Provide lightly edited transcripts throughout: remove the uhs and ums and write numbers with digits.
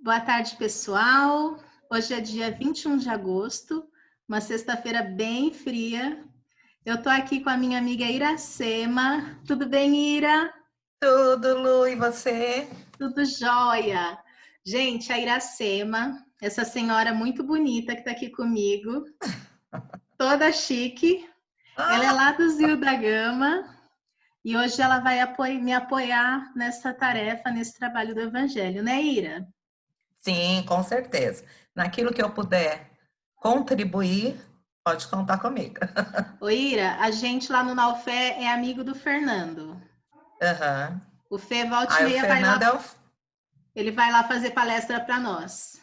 Boa tarde, pessoal. Hoje é dia 21 de agosto, uma sexta-feira bem fria. Eu tô aqui com a minha amiga Iracema. Tudo bem, Ira? Tudo, Lu, e você? Tudo jóia. Gente, a Iracema, essa senhora muito bonita que tá aqui comigo, toda chique. Ela é Ah, lá do Zio da Gama e hoje ela vai me apoiar nessa tarefa, nesse trabalho do Evangelho, né, Ira? sim, com certeza. Naquilo que eu puder contribuir, pode contar comigo. Ô, Ira, a gente lá no Naufé é amigo do Fernando. Aham. O Fê, volta e Aí o meia, vai Fernando lá, é o, ele vai lá fazer palestra para nós.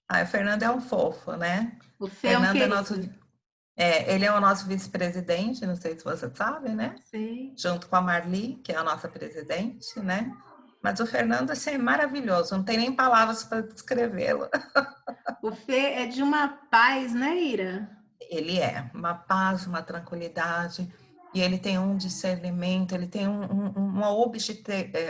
aí o Fernando é um fofo, né? O Fê é um Fernando é nosso, querido. ele é o nosso vice-presidente, não sei se você sabe, né? Sei. Junto com a Marli, que é a nossa presidente, né? Mas o Fernando assim, é maravilhoso, não tem nem palavras para descrevê-lo. O Fê é de uma paz, né, Ira? Ele é uma paz, uma tranquilidade, e ele tem um discernimento, ele tem uma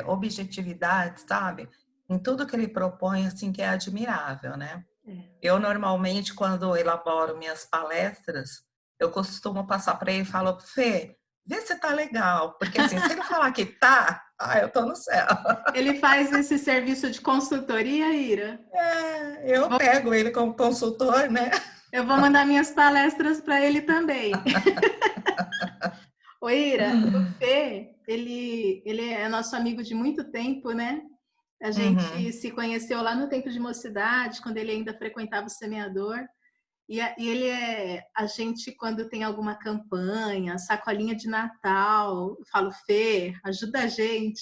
objetividade, sabe? Em tudo que ele propõe, assim, que é admirável, né? É. Eu, normalmente, quando elaboro minhas palestras, eu costumo passar para ele e falo, Fê, vê se tá legal, porque assim, se ele falar que tá, eu tô no céu. Ele faz esse serviço de consultoria, Ira? Eu pego ele como consultor, né? Eu vou mandar minhas palestras para ele também. Ô, Ira, o Fê, ele é nosso amigo de muito tempo, né? A gente Uhum. se conheceu lá no tempo de mocidade, quando ele ainda frequentava o semeador. E ele é a gente, quando tem alguma campanha, sacolinha de Natal, eu falo, Fê, ajuda a gente.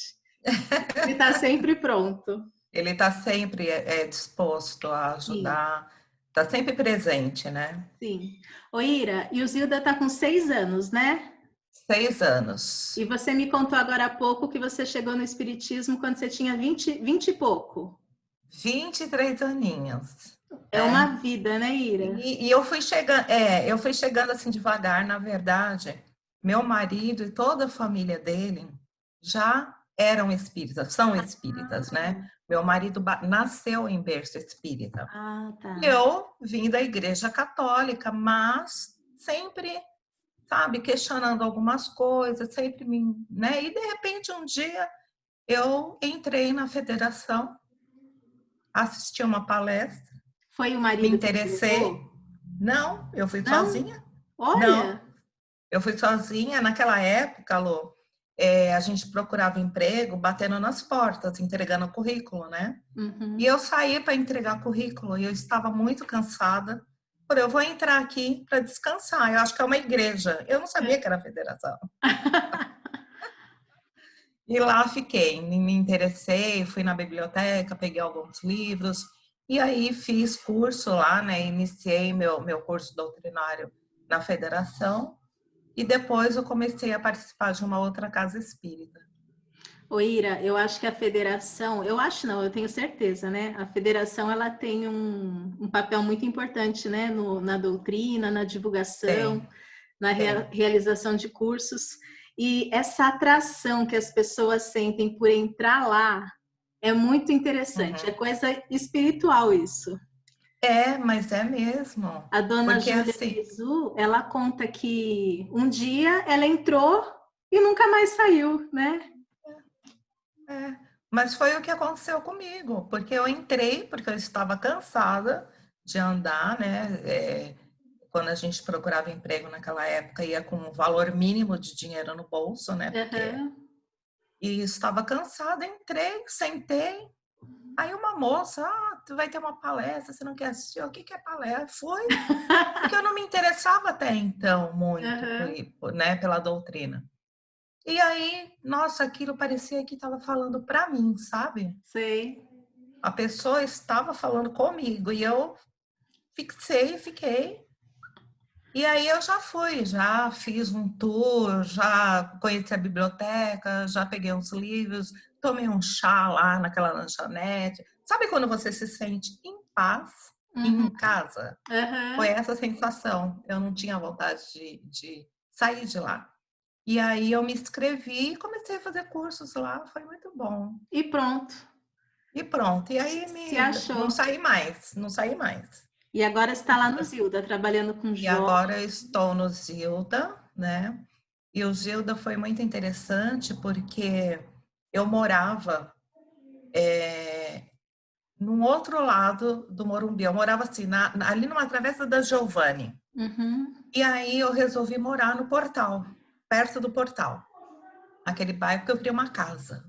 Ele está sempre pronto. Ele está sempre disposto a Sim, ajudar, está sempre presente, né? sim. Ô, Ira, e o Zilda está com 6 anos, né? 6 anos, E você me contou agora há pouco que você chegou no Espiritismo quando você tinha 20 e pouco. 23 aninhos, É uma né? vida, né, Ira? E eu fui chegando assim devagar, na verdade. Meu marido e toda a família dele já eram espíritas, são espíritas, né? Meu marido nasceu em berço espírita. Ah, tá. Eu vim da igreja católica, mas sempre, sabe, questionando algumas coisas, sempre me, né? E de repente um dia eu entrei na federação, assisti uma palestra, Foi o me marido que te interessei. levou? Não, eu fui Não? sozinha. Olha. Não, eu fui sozinha. Naquela época, Lô, a gente procurava emprego batendo nas portas, entregando currículo, né? E Uhum. eu saí para entregar currículo e eu estava muito cansada. Falei, eu vou entrar aqui para descansar. Eu acho que é uma igreja. Eu não sabia que era a federação. E lá fiquei, me interessei, fui na biblioteca, peguei alguns livros e aí fiz curso lá, né? Iniciei meu curso doutrinário na federação e depois eu comecei a participar de uma outra casa espírita. Ô, Ira, eu acho que a federação, eu acho não, eu tenho certeza, né? A federação ela tem um papel muito importante, né? Na doutrina, na divulgação, Tem, na tem. realização de cursos. E essa atração que as pessoas sentem por entrar lá é muito interessante. É Uhum. coisa espiritual isso. É, mas é mesmo. A dona Porque Júlia assim, Bizu, ela conta que um dia ela entrou e nunca mais saiu, né? é, mas foi o que aconteceu comigo, porque eu entrei porque eu estava cansada de andar, né? Quando a gente procurava emprego naquela época, ia com um valor mínimo de dinheiro no bolso, né? Porque Uhum. e estava cansada, entrei, sentei. Aí uma moça, tu vai ter uma palestra, você não quer assistir? O que que é palestra? Fui, porque eu não me interessava até então muito Uhum. né, pela doutrina. E aí, nossa, aquilo parecia que estava falando para mim, sabe? Sei. A pessoa estava falando comigo e eu fixei, fiquei. E aí eu já fui, já fiz um tour, já conheci a biblioteca, já peguei uns livros, tomei um chá lá naquela lanchonete. Sabe quando você se sente em paz Uhum. em casa? Foi Uhum. essa sensação. Eu não tinha vontade de sair de lá. E aí eu me inscrevi e comecei a fazer cursos lá, foi muito bom. E pronto. E pronto. E aí Se não achou. saí mais, não saí mais. E agora está lá no Zilda, trabalhando com E jovens. agora eu estou no Zilda, né? E o Zilda foi muito interessante porque eu morava no outro lado do Morumbi. Eu morava assim, ali numa travessa da Giovanni. Uhum. E aí eu resolvi morar no Portal, perto do Portal, aquele bairro que eu queria uma casa.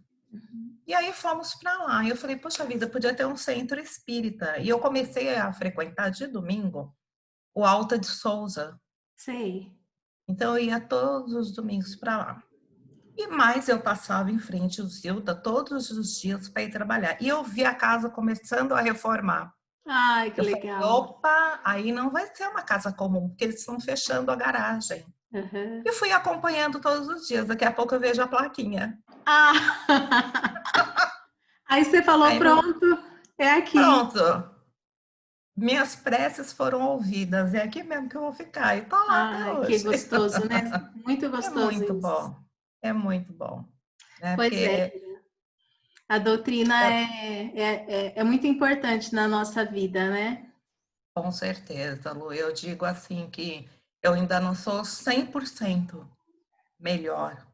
E aí fomos para lá. E eu falei, poxa vida, podia ter um centro espírita. E eu comecei a frequentar de domingo o Alta de Souza. Sei. Então eu ia todos os domingos para lá. E mais eu passava em frente ao Zilda todos os dias para ir trabalhar. E eu vi a casa começando a reformar. Ai, que Eu falei, legal. opa, aí não vai ser uma casa comum, porque eles estão fechando a garagem. Uhum. E fui acompanhando todos os dias. Daqui a pouco eu vejo a plaquinha. Ah! Aí você falou, Aí não, pronto, é aqui. pronto. Minhas preces foram ouvidas. É aqui mesmo que eu vou ficar. E tô lá até Ai, que hoje. gostoso, né? Muito É gostoso muito isso. bom. É muito bom. Né? Pois é, Porque, a doutrina é, é muito importante na nossa vida, né? com certeza, Lu, eu digo assim que eu ainda não sou 100% melhor,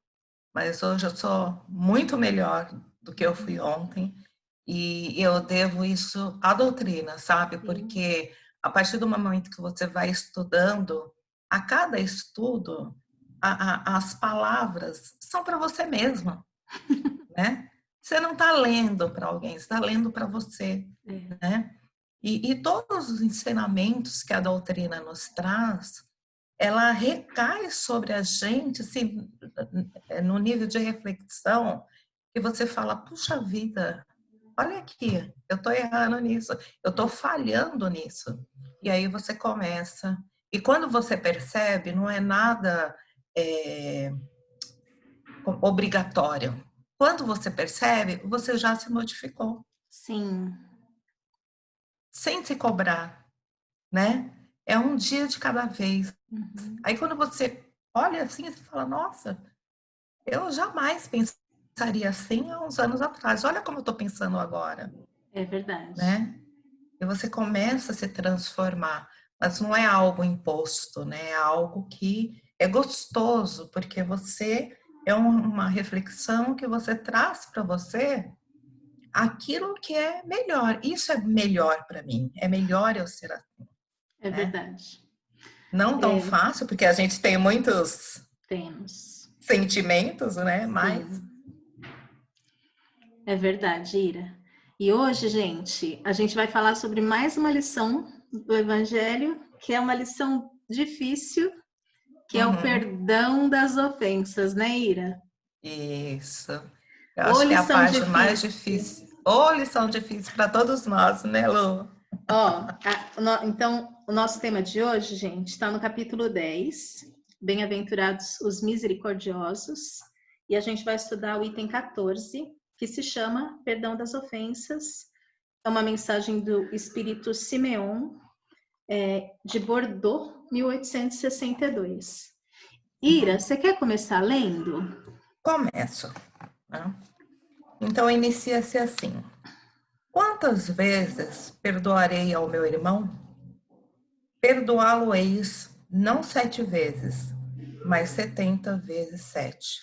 mas hoje eu sou muito melhor do que eu fui ontem. E eu devo isso à doutrina, sabe? Sim, Porque a partir do momento que você vai estudando, a cada estudo, as palavras são para você mesma, né? Você não está lendo para alguém, você está lendo para você, é, né? E todos os ensinamentos que a doutrina nos traz, ela recai sobre a gente, assim, no nível de reflexão, que você fala, puxa vida, olha aqui, eu estou errando nisso, eu estou falhando nisso. E aí você começa. E quando você percebe, não é nada é, obrigatório. Quando você percebe, você já se modificou, sim. sem se cobrar, né? É um dia de cada vez. Uhum. Aí quando você olha assim, você fala, nossa, eu jamais pensaria assim há uns anos atrás. Olha como eu estou pensando agora, É verdade. né? E você começa a se transformar, mas não é algo imposto, né? É algo que é gostoso, porque você é uma reflexão que você traz para você aquilo que é melhor. Isso é melhor para mim, é melhor eu ser assim, É né? verdade. Não tão É, fácil, porque a gente tem muitos temos. sentimentos, né? Mas Sim, é verdade, Ira. E hoje, a gente vai falar sobre mais uma lição do Evangelho, que é uma lição difícil, que é o uhum, perdão das ofensas, né, Ira? isso. Eu Ô, acho que é a lição parte mais difícil. difícil, ou lição difícil para todos nós, né, Lu? Ó, então, o nosso tema de hoje, gente, está no capítulo 10. Bem-aventurados os misericordiosos, e a gente vai estudar o item 14, que se chama Perdão das Ofensas. É uma mensagem do Espírito Simeon, de Bordeaux, 1862. Ira, Uhum. você quer começar lendo? Começo, né? Então, inicia-se assim. Quantas vezes perdoarei ao meu irmão? Perdoá-lo-eis não 7 vezes, mas 70 vezes 7.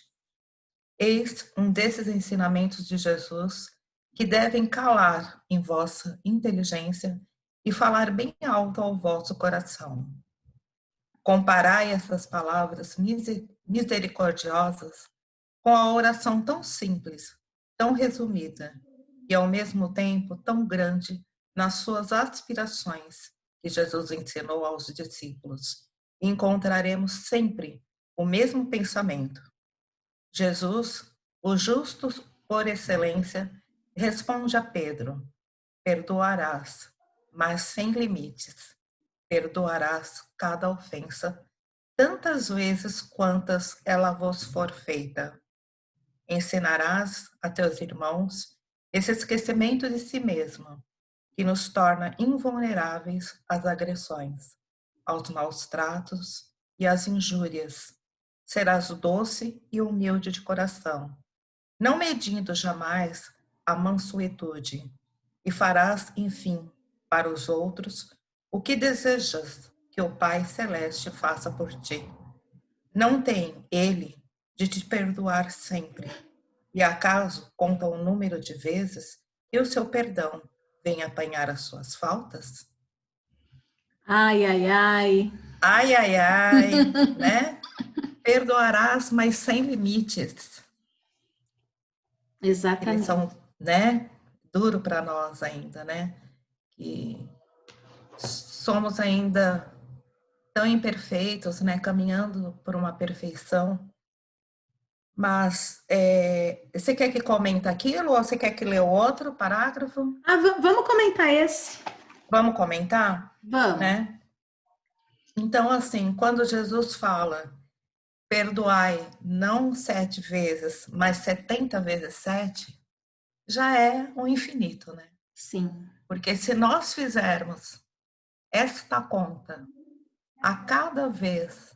Eis um desses ensinamentos de Jesus que devem calar em vossa inteligência e falar bem alto ao vosso coração. Comparai essas palavras misericordiosas com a oração tão simples, tão resumida e ao mesmo tempo tão grande nas suas aspirações que Jesus ensinou aos discípulos. E encontraremos sempre o mesmo pensamento. Jesus, o justo por excelência, responde a Pedro: perdoarás, mas sem limites. Perdoarás cada ofensa, tantas vezes quantas ela vos for feita. Ensinarás a teus irmãos esse esquecimento de si mesmo, que nos torna invulneráveis às agressões, aos maus tratos e às injúrias. Serás doce e humilde de coração, não medindo jamais a mansuetude, e farás, enfim, para os outros o que desejas que o Pai Celeste faça por ti. Não tem ele de te perdoar sempre, e acaso conta o número de vezes que o seu perdão vem apanhar as suas faltas? Ai, ai, ai. Ai, ai, ai, né? Perdoarás, mas sem limites. Eles Exatamente. são, né? Duro para nós ainda, né? Que somos ainda tão imperfeitos, né? Caminhando por uma perfeição. Mas você quer que comente aquilo ou você quer que lê o outro parágrafo? Ah, vamos comentar esse. Vamos comentar, Vamos. né? Então, assim, quando Jesus fala, perdoai não 7 vezes, mas 70 vezes 7, já é o infinito, né? Sim. Porque se nós fizermos esta conta a cada vez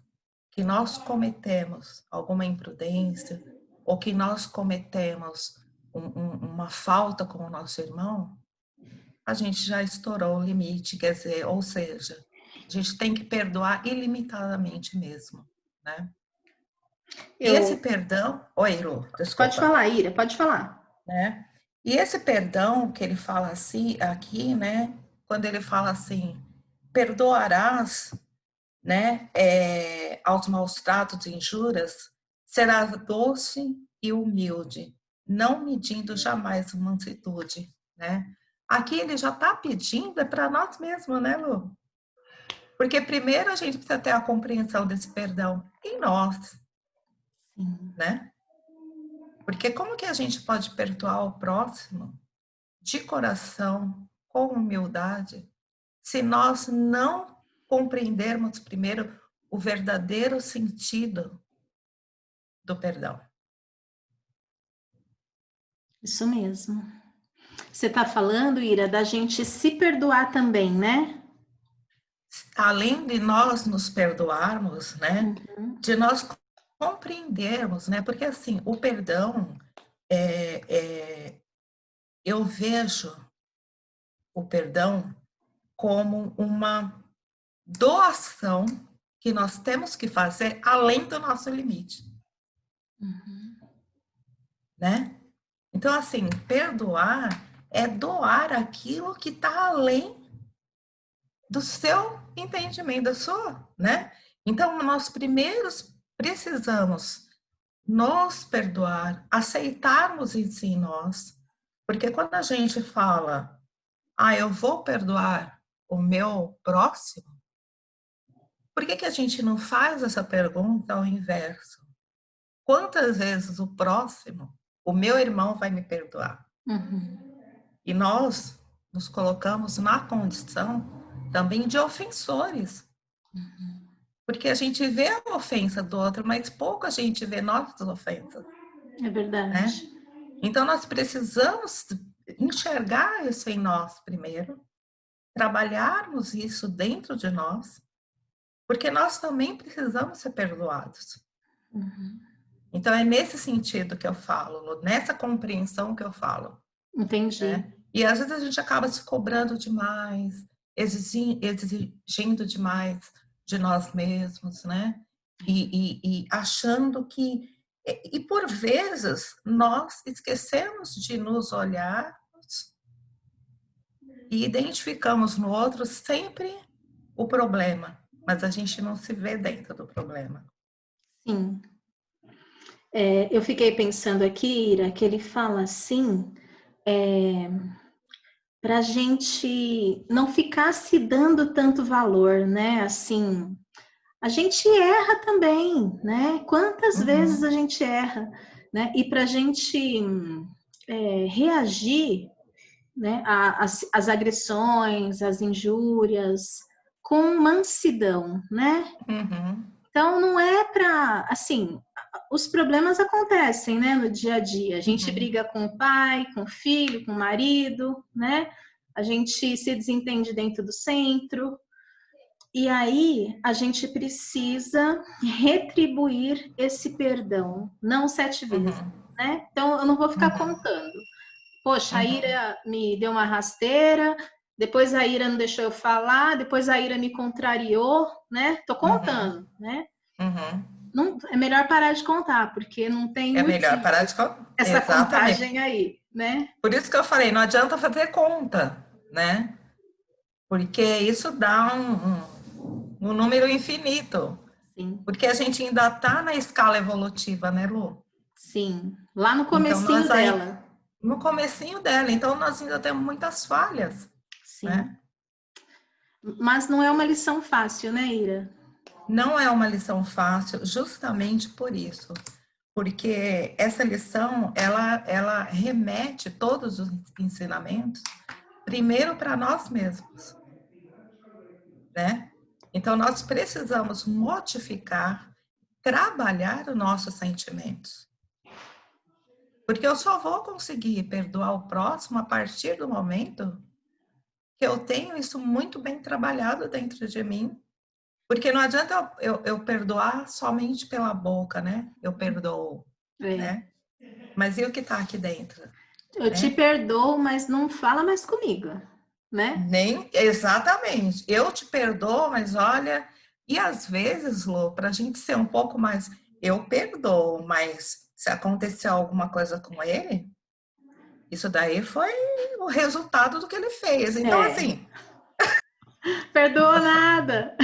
que nós cometemos alguma imprudência ou que nós cometemos uma falta com o nosso irmão, a gente já estourou o limite, quer dizer, ou seja, a gente tem que perdoar ilimitadamente mesmo, né? E esse Eu... perdão, oi, Lu, Pode desculpa, falar, Ira, pode falar. né? E esse perdão que ele fala assim aqui, né? Quando ele fala assim, perdoarás, né? Aos maus tratos e injúrias, será doce e humilde, não medindo jamais mansitude, né? Aqui ele já está pedindo para nós mesmos, né, Lu? Porque primeiro a gente precisa ter a compreensão desse perdão em nós, Sim. né? Porque como que a gente pode perdoar o próximo de coração, com humildade, se nós não compreendermos primeiro o verdadeiro sentido do perdão? Isso mesmo. Você está falando, Ira, da gente se perdoar também, né? Além de nós nos perdoarmos, né? Uhum. De nós compreendermos, né? Porque assim, o perdão, eu vejo o perdão como uma doação que nós temos que fazer além do nosso limite, Uhum. né? Então, assim, perdoar é doar aquilo que está além do seu entendimento, da sua, né? Então, nós primeiros precisamos nos perdoar, aceitarmos isso em nós, porque quando a gente fala, eu vou perdoar o meu próximo, por que que a gente não faz essa pergunta ao inverso? Quantas vezes o próximo, o meu irmão, vai me perdoar? Uhum. E nós nos colocamos na condição também de ofensores, Uhum. porque a gente vê a ofensa do outro, mas pouco a gente vê nossas ofensas, É verdade. né? Então nós precisamos enxergar isso em nós primeiro, trabalharmos isso dentro de nós, porque nós também precisamos ser perdoados. Uhum. Então é nesse sentido que eu falo, nessa compreensão que eu falo, Entendi. né? E às vezes a gente acaba se cobrando demais, exigindo demais de nós mesmos, né? E achando que... E por vezes nós esquecemos de nos olhar e identificamos no outro sempre o problema, mas a gente não se vê dentro do problema. Sim. Eu fiquei pensando aqui, Ira, que ele fala assim, para a gente não ficar se dando tanto valor, né? Assim, a gente erra também, né? Quantas vezes a Uhum, gente erra, né? E para a gente reagir, né, às agressões, às injúrias, com mansidão, né? uhum, Então, não é para, assim, os problemas acontecem, né, no dia a dia. A gente uhum, briga com o pai, com o filho, com o marido, né? A gente se desentende dentro do centro. E aí, a gente precisa retribuir esse perdão, não 7 vezes, uhum, né? Então, eu não vou ficar uhum, contando. Poxa, a Uhum. Ira me deu uma rasteira, depois a Ira não deixou eu falar, depois a Ira me contrariou, né? Tô Uhum. contando, né? Uhum. Não, é melhor parar de contar, porque não tem É melhor parar motivo de... essa Exatamente. contagem aí, né? Por isso que eu falei, não adianta fazer conta, né? Porque isso dá um número infinito. Sim, Porque a gente ainda está na escala evolutiva, né, Lu? sim. Lá no Então, comecinho dela. no comecinho dela, então nós ainda temos muitas falhas, Sim. né? Mas não é uma lição fácil, né, Ira? Não é uma lição fácil, justamente por isso. Porque essa lição, ela remete todos os ensinamentos primeiro para nós mesmos, né? Então, nós precisamos modificar, trabalhar os nossos sentimentos. Porque eu só vou conseguir perdoar o próximo a partir do momento que eu tenho isso muito bem trabalhado dentro de mim. Porque não adianta eu perdoar somente pela boca, né? Eu perdoo, É. né? Mas e o que está aqui dentro, Eu te né? perdoo, mas não fala mais comigo, né? Nem exatamente. Eu te perdoo, mas olha, e às vezes, Lô, para a gente ser um pouco mais, eu perdoo, mas se acontecer alguma coisa com ele, isso daí foi o resultado do que ele fez. Então, É. assim, Perdoa nada.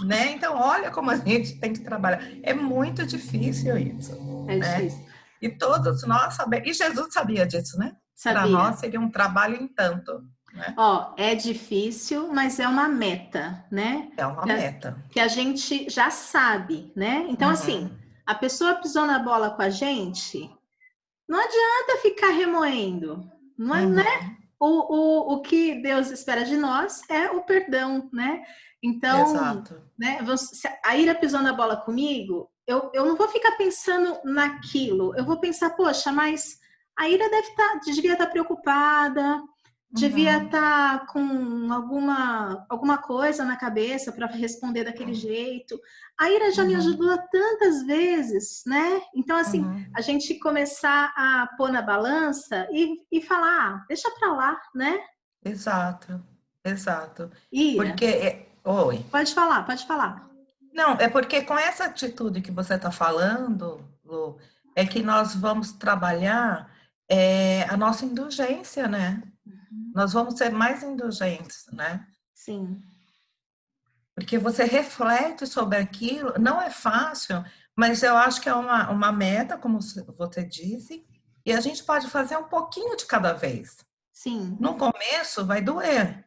né? Então, olha como a gente tem que trabalhar. É muito difícil isso, É né? difícil. E todos nós sabemos, e Jesus sabia disso, né? Para Sabia? nós seria um trabalho em tanto, né? Ó, é difícil, mas é uma meta, né? É uma meta. Que a gente já sabe, né? Então, assim, Uhum, a pessoa pisou na bola com a gente, não adianta ficar remoendo, não é, né? uhum, O que Deus espera de nós é o perdão, né? Então, exato. né, se a Ira pisou na bola comigo, eu não vou ficar pensando naquilo, eu vou pensar, poxa, mas a Ira devia estar preocupada, devia Uhum, estar com alguma coisa na cabeça para responder daquele jeito. A Ira já me uhum, ajudou tantas vezes, né? Então, assim, uhum. a gente começar a pôr na balança e falar, ah, deixa para lá, né? Exato, exato. Ira, Porque, oi. pode falar, pode falar. Não, é porque com essa atitude que você está falando, Lu, é que nós vamos trabalhar a nossa indulgência, né? Nós vamos ser mais indulgentes, né? Sim, Porque você reflete sobre aquilo, não é fácil, mas eu acho que é uma meta, como você disse, e a gente pode fazer um pouquinho de cada vez. sim, No começo vai doer,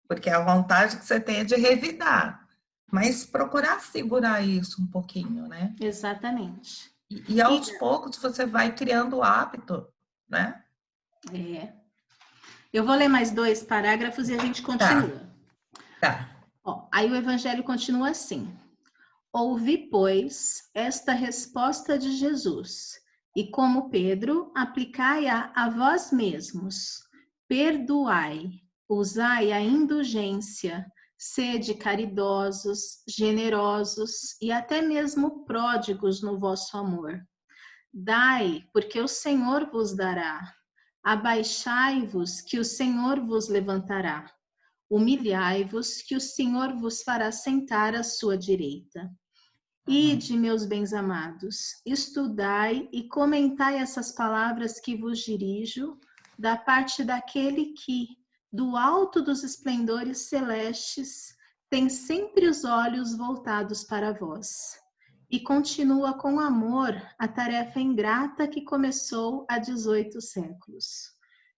porque é a vontade que você tem é de revidar, mas procurar segurar isso um pouquinho, né? exatamente. E aos Ira, poucos você vai criando o hábito, né? é, eu vou ler mais dois parágrafos e a gente Tá, continua. tá. Ó, aí o evangelho continua assim. Ouvi, pois, esta resposta de Jesus, e como Pedro, aplicai-a a vós mesmos. Perdoai, usai a indulgência, sede caridosos, generosos e até mesmo pródigos no vosso amor. Dai, porque o Senhor vos dará. Abaixai-vos, que o Senhor vos levantará. Humilhai-vos, que o Senhor vos fará sentar à sua direita. Uhum, Ide, meus bens amados, estudai e comentai essas palavras que vos dirijo, da parte daquele que, do alto dos esplendores celestes, tem sempre os olhos voltados para vós. E continua com amor a tarefa ingrata que começou há 18 séculos.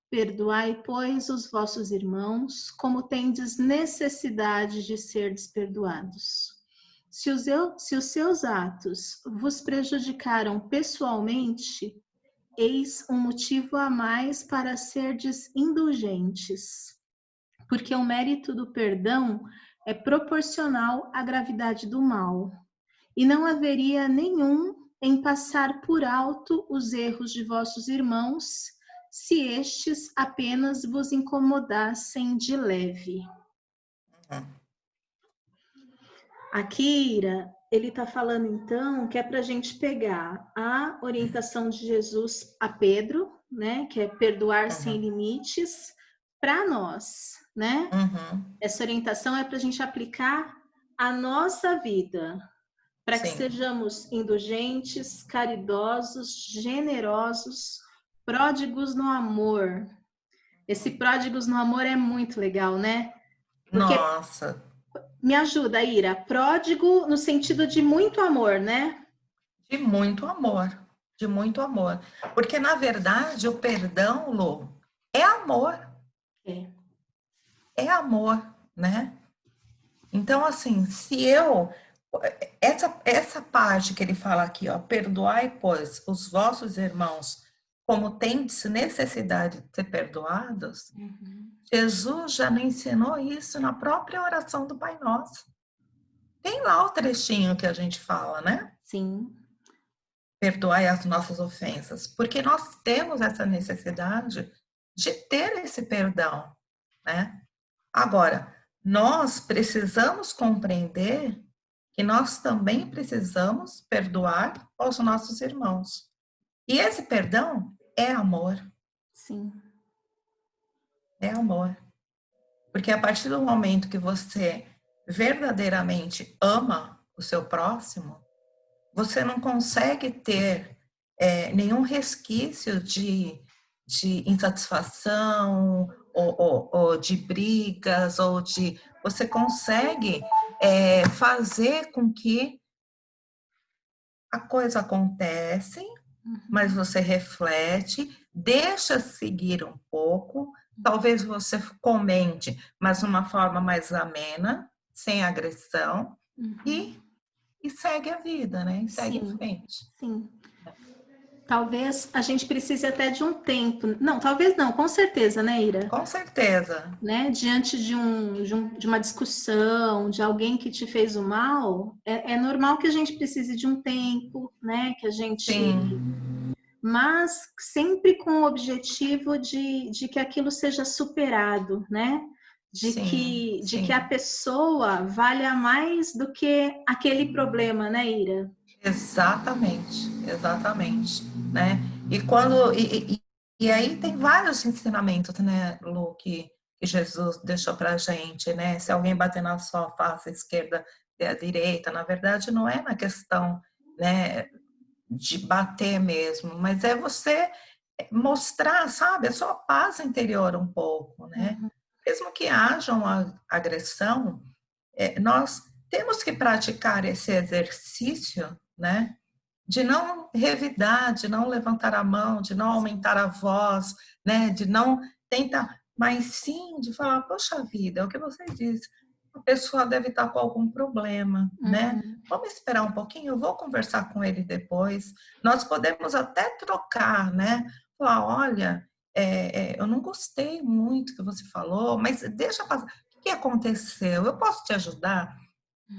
Perdoai, pois, os vossos irmãos, como tendes necessidade de ser desperdoados. Se os seus atos vos prejudicaram pessoalmente, eis um motivo a mais para serdes indulgentes, porque o mérito do perdão é proporcional à gravidade do mal, e não haveria nenhum em passar por alto os erros de vossos irmãos, se estes apenas vos incomodassem de leve. uhum. Akira, ele está falando, então, que é para a gente pegar a orientação de Jesus a Pedro, né? Que é perdoar sem limites, para nós, né? Essa orientação é para a gente aplicar a nossa vida, para que sejamos indulgentes, caridosos, generosos, pródigos no amor. Esse pródigos no amor é muito legal, né? Porque Nossa! me ajuda, Ira. Pródigo no sentido de muito amor, né? De muito amor, de muito amor. Porque, na verdade, o perdão, Lu, é amor. É amor, né? Então, assim, se eu... Essa parte que ele fala aqui, ó, perdoai, pois, os vossos irmãos, como tendes necessidade de ser perdoados, Jesus já me ensinou isso na própria oração do Pai Nosso. Tem lá o trechinho que a gente fala, né? Sim. Perdoai as nossas ofensas, porque nós temos essa necessidade de ter esse perdão, né? Agora, nós precisamos compreender que nós também precisamos perdoar aos nossos irmãos. E esse perdão é amor. Sim. É amor. Porque a partir do momento que você verdadeiramente ama o seu próximo, você não consegue ter nenhum resquício de insatisfação ou de brigas, ou de... Você consegue fazer com que a coisa aconteça, mas você reflete, deixa seguir um pouco, talvez você comente, mas de uma forma mais amena, sem agressão, e segue a vida, né? E segue em frente. Sim. Talvez a gente precise até de um tempo. Não, talvez não, com certeza, né, Ira? Com certeza. Né? Diante de uma discussão, de alguém que te fez o mal, é normal que a gente precise de um tempo, né? Que a gente... Sim. Mas sempre com o objetivo de que aquilo seja superado, né? De que a pessoa valha mais do que aquele problema, né, Ira? Exatamente, exatamente, né? E aí tem vários ensinamentos, né, Lu, que Jesus deixou para a gente, né? Se alguém bater na sua face esquerda e a direita, na verdade não é na questão, né, de bater mesmo, mas é você mostrar, sabe, a sua paz interior um pouco, né? Mesmo que haja uma agressão, nós temos que praticar esse exercício, né? De não revidar, de não levantar a mão, de não aumentar a voz, né? De não tentar, mas sim de falar, poxa vida, é o que você disse, a pessoa deve estar com algum problema, né? Vamos esperar um pouquinho, eu vou conversar com ele depois. Nós podemos até trocar, né? Falar, olha, eu não gostei muito que você falou, mas deixa passar. O que aconteceu? Eu posso te ajudar?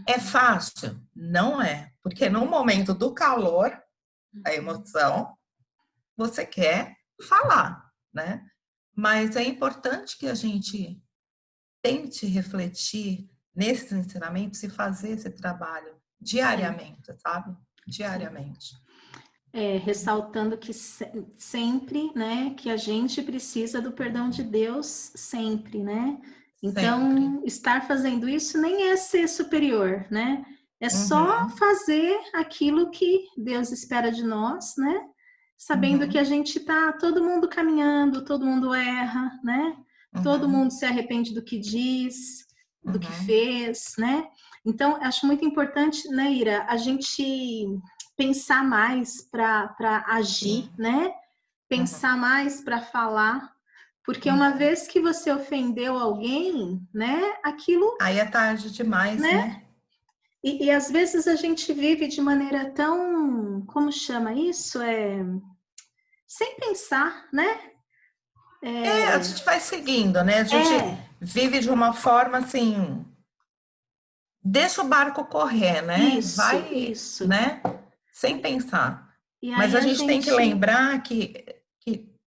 É fácil? Não é, porque no momento do calor, a emoção, você quer falar, né? Mas é importante que a gente tente refletir nesses ensinamentos e fazer esse trabalho diariamente, sabe? Diariamente. Ressaltando que sempre, né, que a gente precisa do perdão de Deus sempre, né? Então, sempre. Estar fazendo isso nem é ser superior, né? É só fazer aquilo que Deus espera de nós, né? Sabendo que a gente tá todo mundo caminhando, todo mundo erra, né? Todo mundo se arrepende do que diz, do que fez, né? Então, acho muito importante, né, Ira, a gente pensar mais para agir, né? Pensar mais para falar, porque uma vez que você ofendeu alguém, né? Aquilo... Aí é tarde demais, né? E às vezes a gente vive de maneira tão, como chama isso? Sem pensar, né? A gente vai seguindo, né? A gente vive de uma forma assim, deixa o barco correr, né? Isso. Né? Sem pensar. E Mas aí a gente tem que lembrar que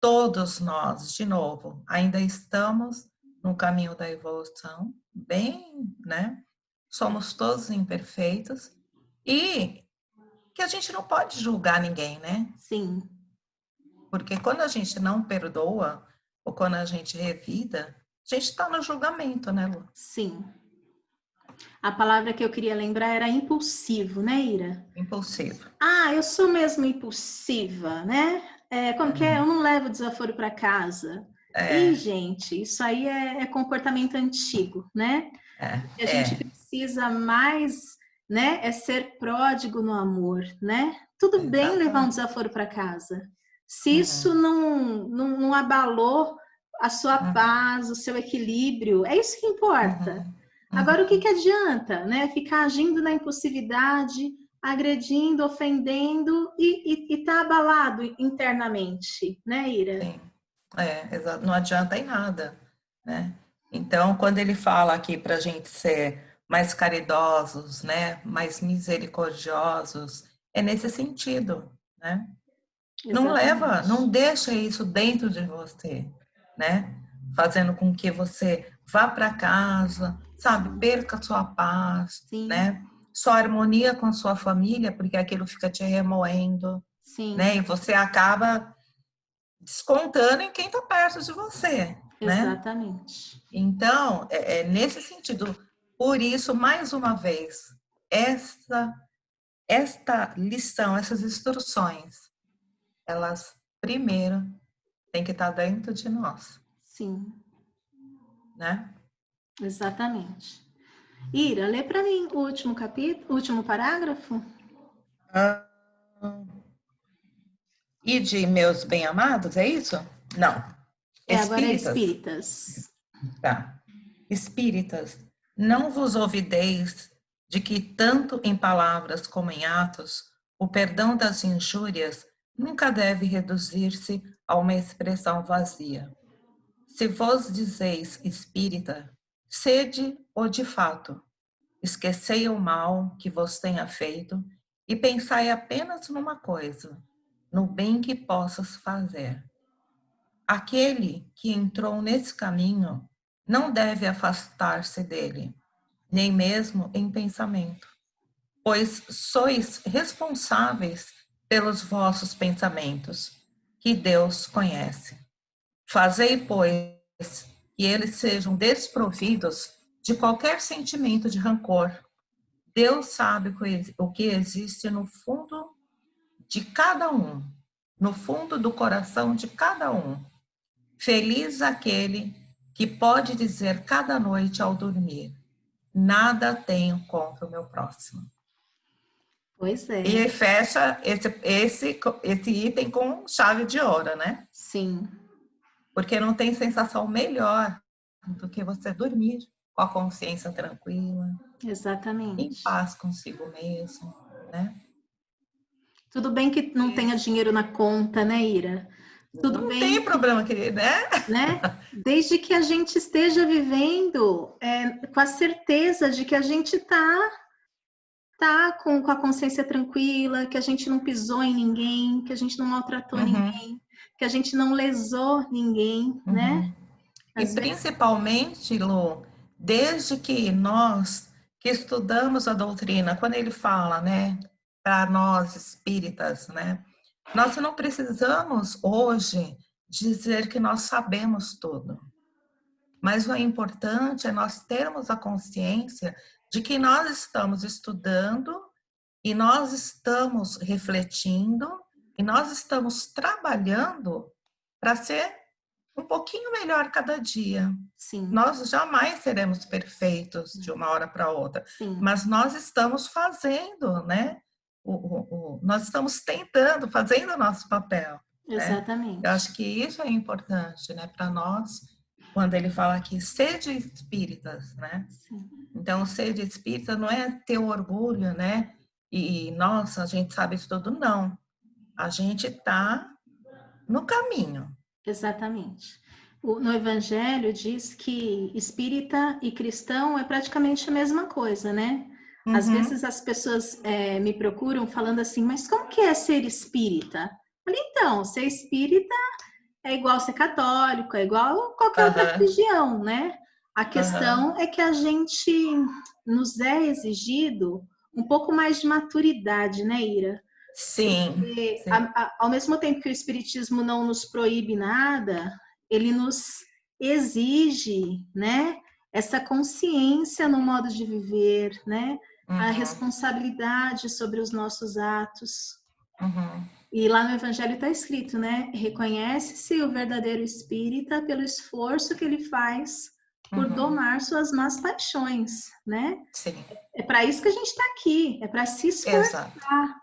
todos nós, de novo, ainda estamos no caminho da evolução, bem, né? Somos todos imperfeitos E que a gente não pode julgar ninguém, né? Sim, Porque quando a gente não perdoa, ou quando a gente revida, a gente está no julgamento, né, Lu? sim. A palavra que eu queria lembrar era impulsivo, né, Ira? Impulsivo. Ah, eu sou mesmo impulsiva, né? Como que é? Eu não levo desaforo para casa. E, É, gente, isso aí é comportamento antigo, né? E a gente é, precisa mais, né? É ser pródigo no amor, né? Tudo bem levar um exatamente. desaforo para casa. Se isso Uhum, não abalou a sua uhum, paz, o seu equilíbrio, é isso que importa. uhum, Agora, o que uhum. adianta, né? Ficar agindo na impulsividade, agredindo, ofendendo e tá abalado internamente, né, Ira? Sim, não adianta em nada, né? Então, quando ele fala aqui para a gente ser mais caridosos, né, mais misericordiosos, é nesse sentido, né? Não leva, não Exatamente. deixa isso dentro de você, né? Fazendo com que você vá para casa, sabe, Sim, perca sua paz, sim, né? Sua harmonia com a sua família, porque aquilo fica te remoendo, né? sim, E você acaba descontando em quem está perto de você, né? exatamente. Então, é nesse sentido. Por isso, mais uma vez, essa, esta lição, essas instruções, elas primeiro têm que estar dentro de nós, Sim, né? exatamente. Ira, lê para mim o último capítulo, o último parágrafo. Ah, e de meus bem-amados, é isso? Não. Agora é Espíritas, espíritas. tá. Espíritas, não vos ouvideis de que, tanto em palavras como em atos, o perdão das injúrias nunca deve reduzir-se a uma expressão vazia. Se vos dizeis espírita, sede o de fato, esquecei o mal que vos tenha feito e pensai apenas numa coisa, no bem que possas fazer. Aquele que entrou nesse caminho não deve afastar-se dele, nem mesmo em pensamento, pois sois responsáveis pelos vossos pensamentos, que Deus conhece. Fazei, pois, que eles sejam desprovidos de qualquer sentimento de rancor. Deus sabe o que existe no fundo de cada um, no fundo do coração de cada um. Feliz aquele que pode dizer cada noite ao dormir: nada tenho contra o meu próximo. Pois é, E fecha esse item com chave de ouro, né? sim, Porque não tem sensação melhor do que você dormir com a consciência tranquila, em exatamente. paz consigo mesmo, né? Tudo bem que não tenha Isso. dinheiro na conta, né, Ira? Tudo Não tem bem problema, querido, né? né? Desde que a gente esteja vivendo com a certeza de que a gente tá com a consciência tranquila, que a gente não pisou em ninguém, que a gente não maltratou Uhum, ninguém, que a gente não lesou ninguém, né? uhum. E Às vezes, principalmente, Lu, desde que nós que estudamos a doutrina, quando ele fala, né, para nós espíritas, né, nós não precisamos hoje dizer que nós sabemos tudo, mas o importante é nós termos a consciência de que nós estamos estudando e nós estamos refletindo e nós estamos trabalhando para ser um pouquinho melhor cada dia. sim, Nós jamais seremos perfeitos de uma hora para outra, sim, mas nós estamos fazendo, né? Nós estamos tentando, fazendo o nosso papel, né? Eu exatamente. acho que isso é importante, né, para nós, quando ele fala aqui, sede espíritas, né? Sim, Então, sede espírita não é ter orgulho, né? Nossa, a gente sabe isso tudo, não. A gente está no caminho. exatamente. No Evangelho diz que espírita e cristão é praticamente a mesma coisa, né? Às vezes Uhum, as pessoas me procuram falando assim, mas como que é ser espírita? Eu falei, então, ser espírita é igual ser católico, é igual qualquer outra aham, religião, né? A aham, questão é que a gente nos é exigido um pouco mais de maturidade, né, Ira? Sim, Porque, sim. ao mesmo tempo que o Espiritismo não nos proíbe nada, ele nos exige, né, essa consciência no modo de viver, né, a Uhum, responsabilidade sobre os nossos atos. uhum, E lá no Evangelho está escrito, né, reconhece-se o verdadeiro espírita pelo esforço que ele faz por uhum. domar suas más paixões, né? Sim, É para isso que a gente está aqui, é para se exato. esforçar.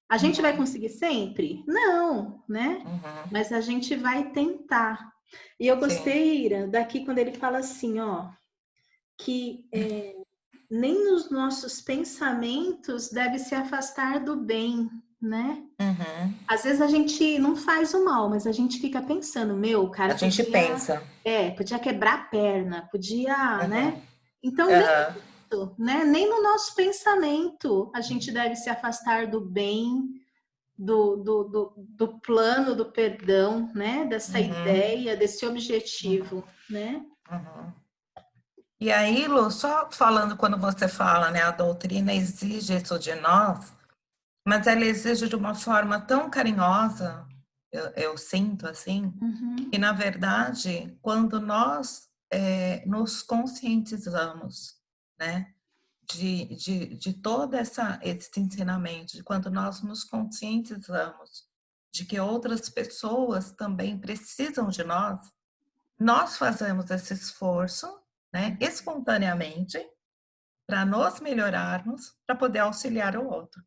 A gente vai Uhum, conseguir sempre? Não, né? uhum. Mas a gente vai tentar. E eu Sim. gostei, Ira, daqui quando ele fala assim, ó, que nem nos nossos pensamentos deve se afastar do bem, né? Uhum. Às vezes a gente não faz o mal, mas a gente fica pensando, meu, o A cara gente podia, pensa. podia quebrar a perna, podia, né? Uhum. Então, nem Aham. isso, né? Nem no nosso pensamento a gente deve se afastar do bem, do plano do perdão, né? Dessa Uhum. ideia, desse objetivo, né? Uhum. E aí, Lu, só falando quando você fala, né, a doutrina exige isso de nós, mas ela exige de uma forma tão carinhosa, eu sinto assim, que Uhum. na verdade, quando nós nos conscientizamos, né, de todo esse ensinamento, de quando nós nos conscientizamos de que outras pessoas também precisam de nós fazemos esse esforço, né, espontaneamente, para nos melhorarmos, para poder auxiliar o outro.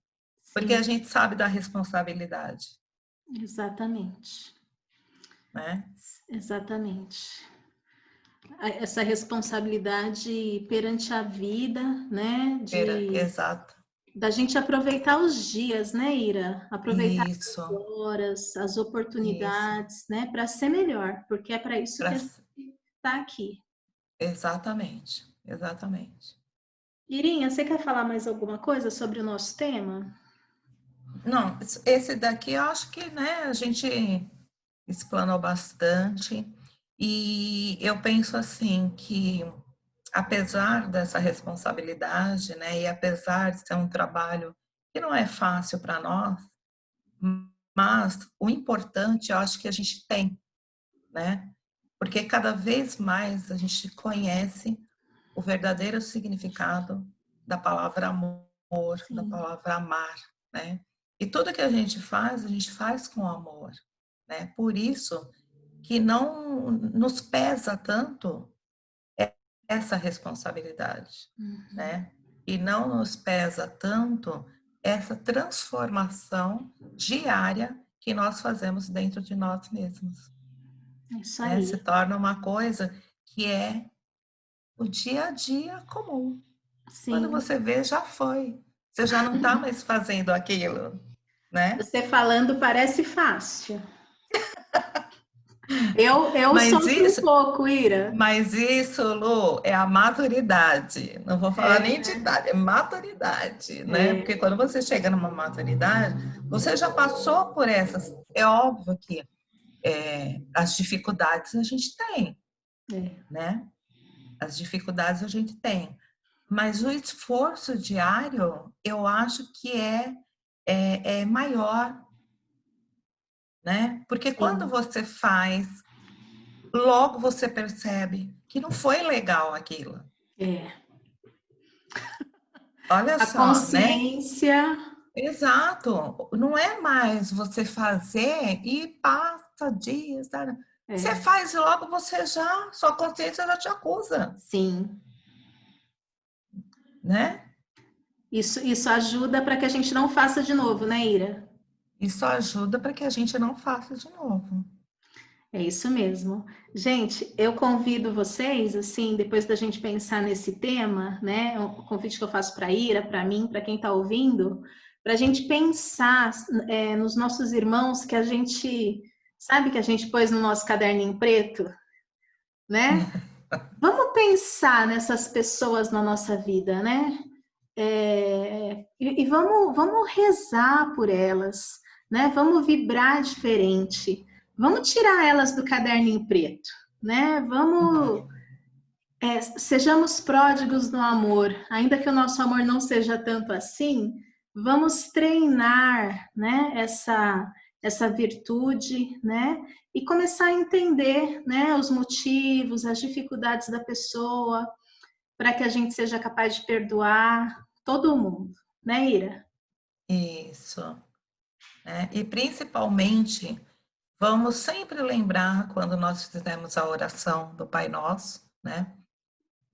Porque a Sim, gente sabe da responsabilidade, exatamente. né? Exatamente. Essa responsabilidade perante a vida, né? Exato. Da gente aproveitar os dias, né, Ira? Aproveitar as Isso, horas, as isso. oportunidades, né, para ser melhor, porque é para isso que Pra, a gente está aqui. exatamente, exatamente. Irinha, você quer falar mais alguma coisa sobre o nosso tema? Não, esse daqui eu acho que, né, a gente explanou bastante. E eu penso assim que, apesar dessa responsabilidade, né, e apesar de ser um trabalho que não é fácil para nós, mas o importante eu acho que a gente tem, né? Porque cada vez mais a gente conhece o verdadeiro significado da palavra amor, da Sim, palavra amar, né? E tudo que a gente faz com amor, né? Por isso que não nos pesa tanto essa responsabilidade, né? E não nos pesa tanto essa transformação diária que nós fazemos dentro de nós mesmos, é isso né? aí. Se torna uma coisa que é o dia a dia comum. Quando Sim. você vê, já foi. Você já não está mais fazendo aquilo, né? Você falando parece fácil. Eu Mas sofro um isso, pouco, Ira. Mas isso, Lu, é a maturidade. Não vou falar nem É, de idade, é maturidade, né? é, Porque quando você chega numa maturidade, você já passou por essas. É óbvio que as dificuldades a gente tem, é. né? As dificuldades a gente tem. Mas o esforço diário, eu acho que é maior, né? Porque quando Sim, você faz, logo você percebe que não foi legal aquilo. é. Olha A só, né? consciência, Exato. Não é mais você fazer e passa dias, tá? Você é, faz e logo você já, sua consciência já te acusa, sim. né? Isso ajuda para que a gente não faça de novo, né, Ira? Isso ajuda para que a gente não faça de novo. É isso mesmo. Gente, eu convido vocês, assim, depois da gente pensar nesse tema, né? O convite que eu faço para a Ira, para mim, para quem está ouvindo, para a gente pensar nos nossos irmãos que a gente sabe que a gente pôs no nosso caderninho preto, né? Vamos pensar nessas pessoas na nossa vida, né? E vamos rezar por elas, né? Vamos vibrar diferente. Vamos tirar elas do caderninho preto, né? Vamos Uhum. Sejamos pródigos no amor, ainda que o nosso amor não seja tanto assim, vamos treinar, né, essa virtude, né, e começar a entender, né, os motivos, as dificuldades da pessoa, para que a gente seja capaz de perdoar todo mundo, né, Ira? Isso. Né? E principalmente, vamos sempre lembrar quando nós fizemos a oração do Pai Nosso, né?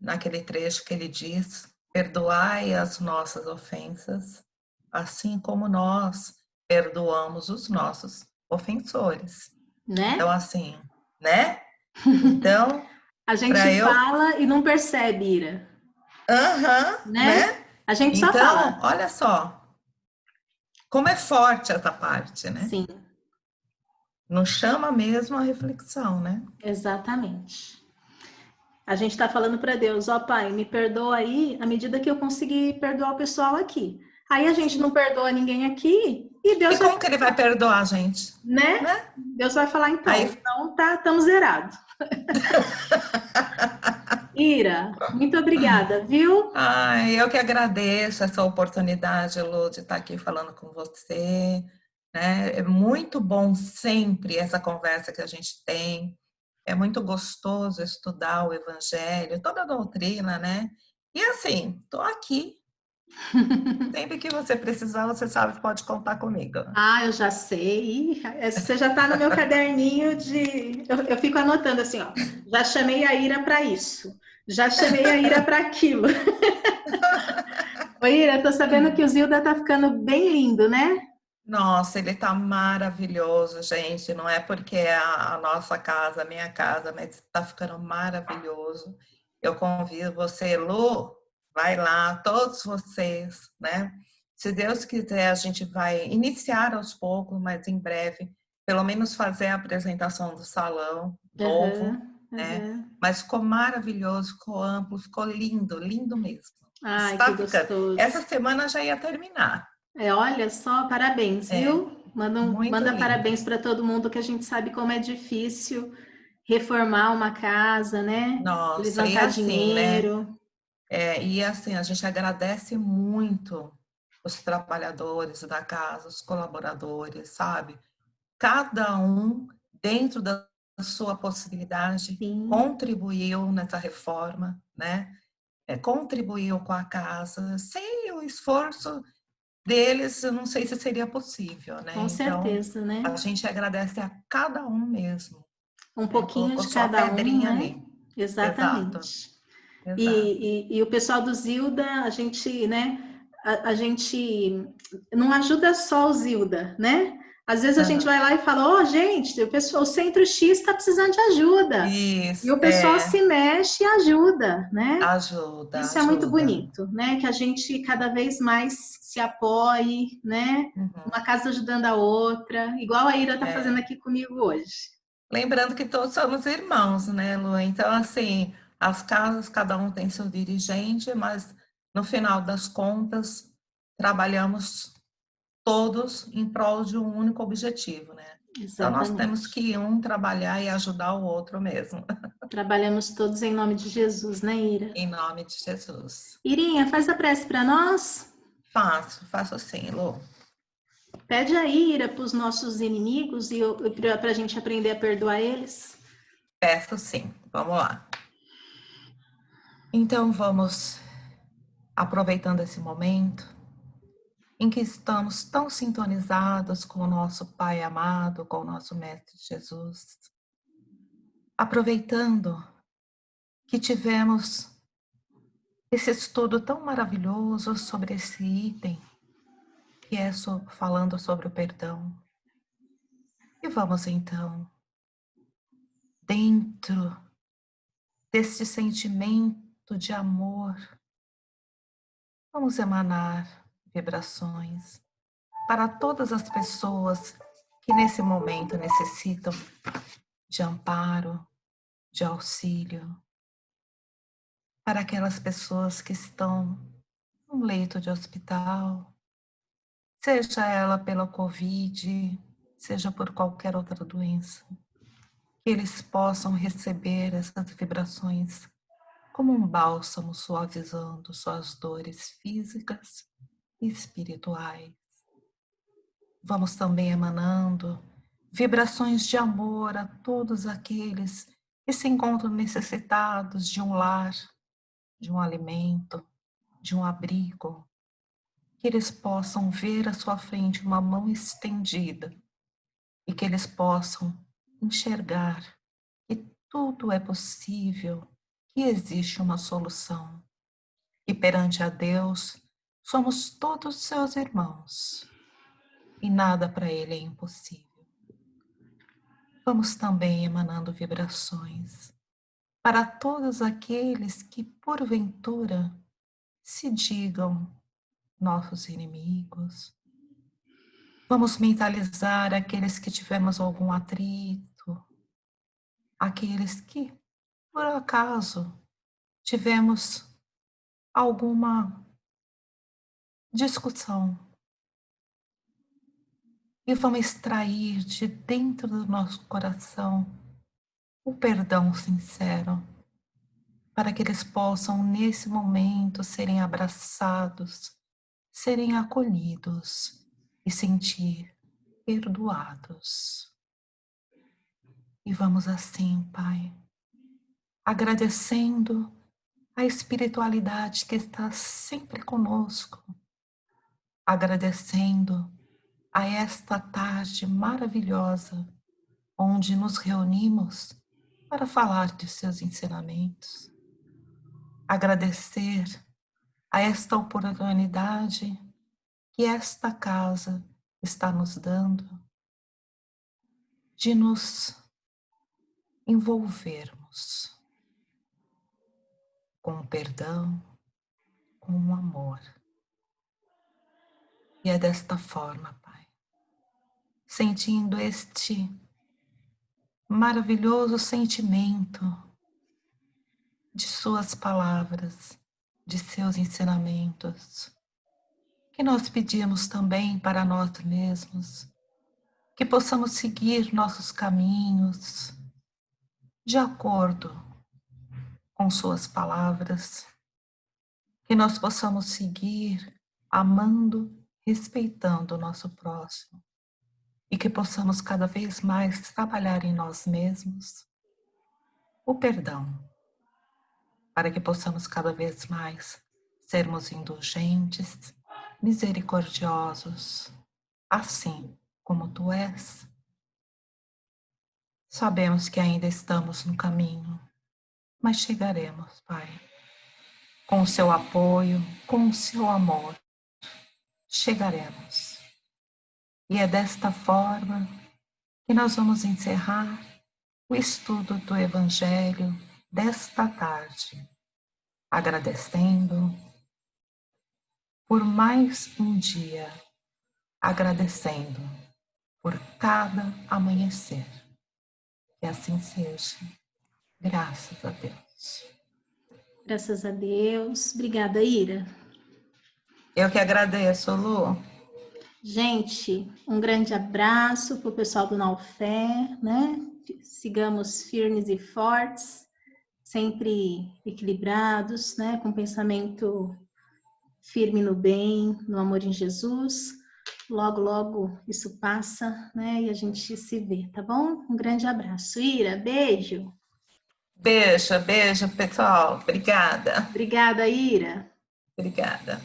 Naquele trecho que ele diz: perdoai as nossas ofensas, assim como nós perdoamos os nossos ofensores. Né? Então, assim, né? Então, A gente para eu. fala e não percebe, Ira, Aham, né? né? A gente só Então, fala. olha só, como é forte essa parte, né? Sim, Não chama mesmo a reflexão, né? exatamente. A gente está falando para Deus, ó Pai, me perdoa aí à medida que eu conseguir perdoar o pessoal aqui. Aí a gente não Sim. perdoa ninguém aqui e E Deus vai, como que ele vai perdoar a gente? né? Né? Deus vai falar Aí, então tá, estamos zerados. Ira, muito obrigada, viu? eu que agradeço essa oportunidade, Lu, de estar aqui falando com você, né? É muito bom sempre essa conversa que a gente tem. É muito gostoso estudar o Evangelho, toda a doutrina, né? E assim, estou aqui. Sempre que você precisar, você sabe que pode contar comigo. Ah, eu já sei. Você já está no meu caderninho de. Eu fico anotando assim, ó. Já chamei a Ira para isso. Já chamei a Ira para aquilo. Ô, Ira, tô sabendo que o Zilda tá ficando bem lindo, né? Nossa, ele tá maravilhoso, gente. Não é porque é a nossa casa, a minha casa, mas tá ficando maravilhoso. Eu convido você, Lu, vai lá, todos vocês, né? Se Deus quiser, a gente vai iniciar aos poucos, mas em breve, pelo menos fazer a apresentação do salão novo, Aham, né? aham. Mas ficou maravilhoso, ficou amplo, ficou lindo, lindo mesmo. Ai, que Está ficando. Essa gostoso. semana já ia terminar. Olha só, parabéns, É, viu? Manda, muito manda lindo. parabéns para todo mundo, que a gente sabe como é difícil reformar uma casa, né? Nossa, e Levantar assim, né? dinheiro. E assim, a gente agradece muito os trabalhadores da casa, os colaboradores, sabe? Cada um, dentro da sua possibilidade, Sim, contribuiu nessa reforma, né? Contribuiu com a casa. Sem o esforço deles, eu não sei se seria possível, né? com Então, certeza, né? a gente agradece a cada um mesmo, Um né? pouquinho Colocou de sua cada um, pedrinha né? ali. Exato, Exatamente. exato. E o pessoal do Zilda, a gente, né? A gente não ajuda só o Zilda, né? Às vezes a gente Aham. vai lá e fala, ó, gente, o Centro X está precisando de ajuda. E Isso, o pessoal se mexe e ajuda, né? ajuda, Isso é muito ajuda. bonito, né? Que a gente cada vez mais se apoie, né? Uhum, Uma casa ajudando a outra, igual a Ira está fazendo é. aqui comigo hoje. Lembrando que todos somos irmãos, né, Lu? Então, assim, as casas, cada um tem seu dirigente, mas no final das contas, trabalhamos todos em prol de um único objetivo, né? Então, nós temos Exatamente. que um trabalhar e ajudar o outro mesmo, Trabalhamos todos em nome de Jesus, né, Ira? em nome de Jesus. Irinha, faz a prece para nós. Faço assim, Lu. Pede a Ira para os nossos inimigos e para a gente aprender a perdoar eles. Peço sim. Vamos lá. Então, vamos aproveitando esse momento em que estamos tão sintonizados com o nosso Pai amado, com o nosso Mestre Jesus, aproveitando que tivemos esse estudo tão maravilhoso sobre esse item, que é falando sobre o perdão. E vamos então, dentro desse sentimento de amor, vamos emanar vibrações para todas as pessoas que nesse momento necessitam de amparo, de auxílio, para aquelas pessoas que estão num leito de hospital, seja ela pela Covid, seja por qualquer outra doença, que eles possam receber essas vibrações como um bálsamo suavizando suas dores físicas e espirituais. Vamos também emanando vibrações de amor a todos aqueles que se encontram necessitados de um lar, de um alimento, de um abrigo, que eles possam ver à sua frente uma mão estendida e que eles possam enxergar que tudo é possível, que existe uma solução. E perante a Deus, somos todos seus irmãos e nada para Ele é impossível. Vamos também emanando vibrações para todos aqueles que, porventura, se digam nossos inimigos. Vamos mentalizar aqueles que tivemos algum atrito, aqueles que, por acaso, tivemos alguma discussão. E vamos extrair de dentro do nosso coração o perdão sincero, para que eles possam, nesse momento, serem abraçados, serem acolhidos e sentir perdoados. E vamos assim, Pai, agradecendo a espiritualidade que está sempre conosco, agradecendo a esta tarde maravilhosa, onde nos reunimos para falar de seus ensinamentos. Agradecer a esta oportunidade que esta casa está nos dando de nos envolvermos com o perdão, com o amor. E é desta forma, Pai, sentindo este maravilhoso sentimento de suas palavras, de seus ensinamentos, que nós pedimos também para nós mesmos, que possamos seguir nossos caminhos de acordo com suas palavras, que nós possamos seguir amando, respeitando o nosso próximo e que possamos cada vez mais trabalhar em nós mesmos o perdão, para que possamos cada vez mais sermos indulgentes, misericordiosos, assim como Tu és. Sabemos que ainda estamos no caminho, mas chegaremos, Pai. Com o Seu apoio, com o Seu amor, chegaremos. E é desta forma que nós vamos encerrar o estudo do Evangelho desta tarde, agradecendo por mais um dia, agradecendo por cada amanhecer. Que assim seja. Graças a Deus. Graças a Deus. Obrigada, Ira. Eu que agradeço, Lu. Gente, um grande abraço para o pessoal do Naufé, né? Sigamos firmes e fortes, sempre equilibrados, né? Com pensamento firme no bem, no amor em Jesus. Logo, logo isso passa, né? E a gente se vê, tá bom? Um grande abraço. Ira, beijo. Beijo, beijo, pessoal. Obrigada. Obrigada, Ira. Obrigada.